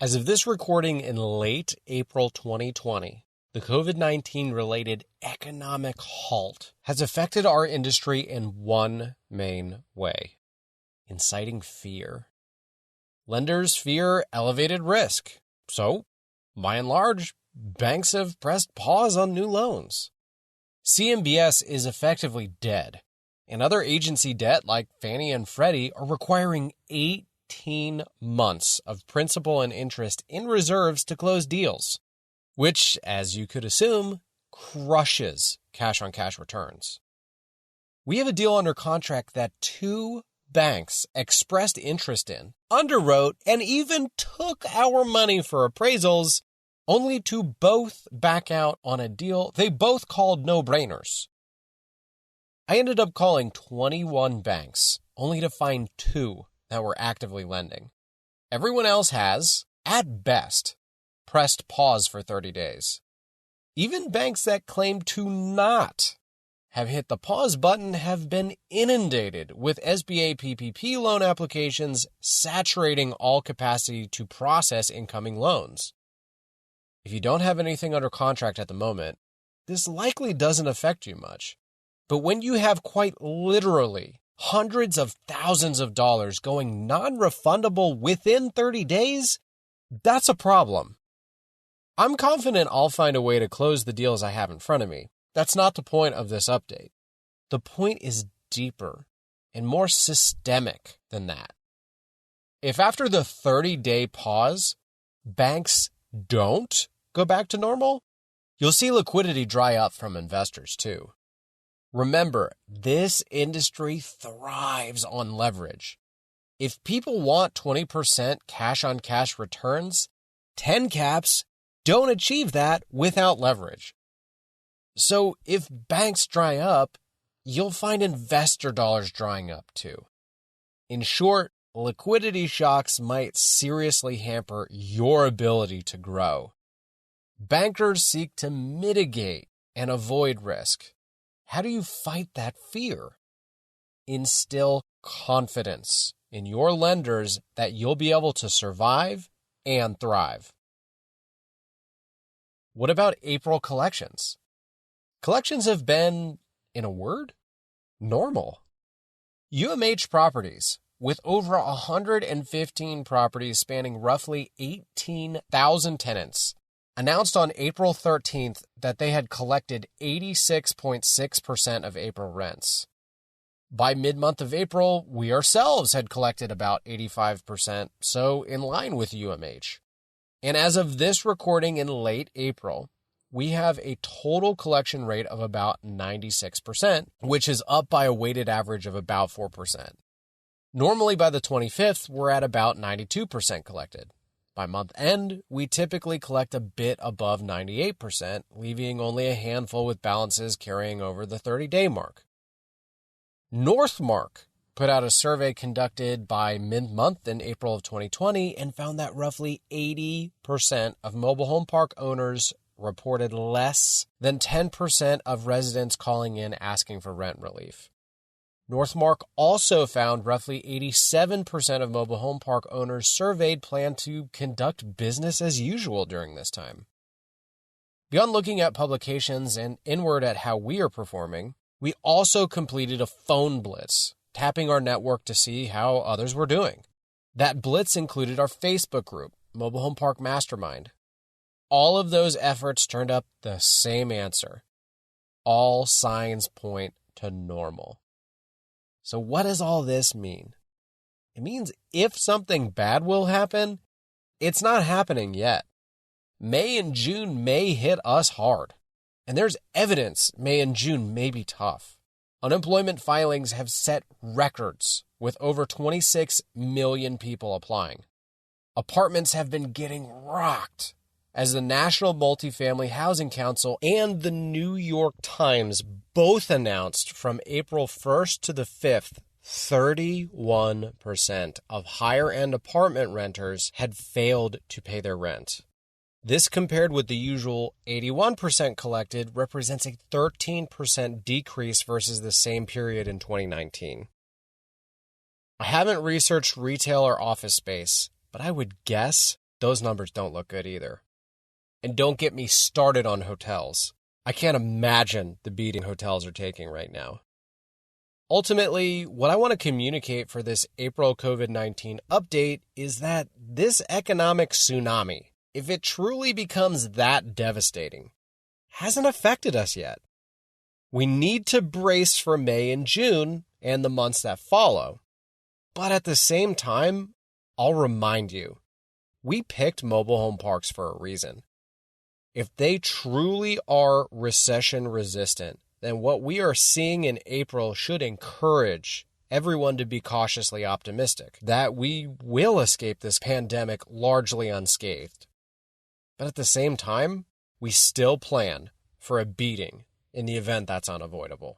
As of this recording in late April 2020, the COVID-19 related economic halt has affected our industry in one main way: inciting fear. Lenders fear elevated risk, so, by and large, banks have pressed pause on new loans. CMBS is effectively dead, and other agency debt like Fannie and Freddie are requiring 18 months of principal and interest in reserves to close deals, which, as you could assume, crushes cash-on-cash returns. We have a deal under contract that 2 banks expressed interest in, underwrote, and even took our money for appraisals, only to both back out on a deal they both called no-brainers. I ended up calling 21 banks, only to find 2 that were actively lending. Everyone else has, at best, pressed pause for 30 days. Even banks that claim to not have hit the pause button have been inundated with SBA PPP loan applications, saturating all capacity to process incoming loans. If you don't have anything under contract at the moment, this likely doesn't affect you much. But when you have quite literally hundreds of thousands of dollars going non-refundable within 30 days, that's a problem. I'm confident I'll find a way to close the deals I have in front of me. That's not the point of this update. The point is deeper and more systemic than that. If after the 30-day pause, banks don't go back to normal, you'll see liquidity dry up from investors too. Remember, this industry thrives on leverage. If people want 20% cash-on-cash returns, 10 caps don't achieve that without leverage. So if banks dry up, you'll find investor dollars drying up too. In short, liquidity shocks might seriously hamper your ability to grow. Bankers seek to mitigate and avoid risk. How do you fight that fear? Instill confidence in your lenders that you'll be able to survive and thrive. What about April collections? Collections have been, in a word, normal. UMH Properties, with over 115 properties spanning roughly 18,000 tenants, announced on April 13th that they had collected 86.6% of April rents. By mid-month of April, we ourselves had collected about 85%, so in line with UMH. And as of this recording in late April, we have a total collection rate of about 96%, which is up by a weighted average of about 4%. Normally by the 25th, we're at about 92% collected. By month end, we typically collect a bit above 98%, leaving only a handful with balances carrying over the 30-day mark. Northmark put out a survey conducted by mid-month in April of 2020 and found that roughly 80% of mobile home park owners reported less than 10% of residents calling in asking for rent relief. Northmark also found roughly 87% of mobile home park owners surveyed plan to conduct business as usual during this time. Beyond looking at publications and inward at how we are performing, we also completed a phone blitz, tapping our network to see how others were doing. That blitz included our Facebook group, Mobile Home Park Mastermind. All of those efforts turned up the same answer. All signs point to normal. So what does all this mean? It means if something bad will happen, it's not happening yet. May and June may hit us hard. And there's evidence May and June may be tough. Unemployment filings have set records with over 26 million people applying. Apartments have been getting rocked as the National Multifamily Housing Council and the New York Times both announced from April 1st to the 5th, 31% of higher-end apartment renters had failed to pay their rent. This, compared with the usual 81% collected, represents a 13% decrease versus the same period in 2019. I haven't researched retail or office space, but I would guess those numbers don't look good either. And don't get me started on hotels. I can't imagine the beating hotels are taking right now. Ultimately, what I want to communicate for this April COVID-19 update is that this economic tsunami, if it truly becomes that devastating, hasn't affected us yet. We need to brace for May and June and the months that follow. But at the same time, I'll remind you, we picked mobile home parks for a reason. If they truly are recession resistant, then what we are seeing in April should encourage everyone to be cautiously optimistic that we will escape this pandemic largely unscathed. But at the same time, we still plan for a beating in the event that's unavoidable.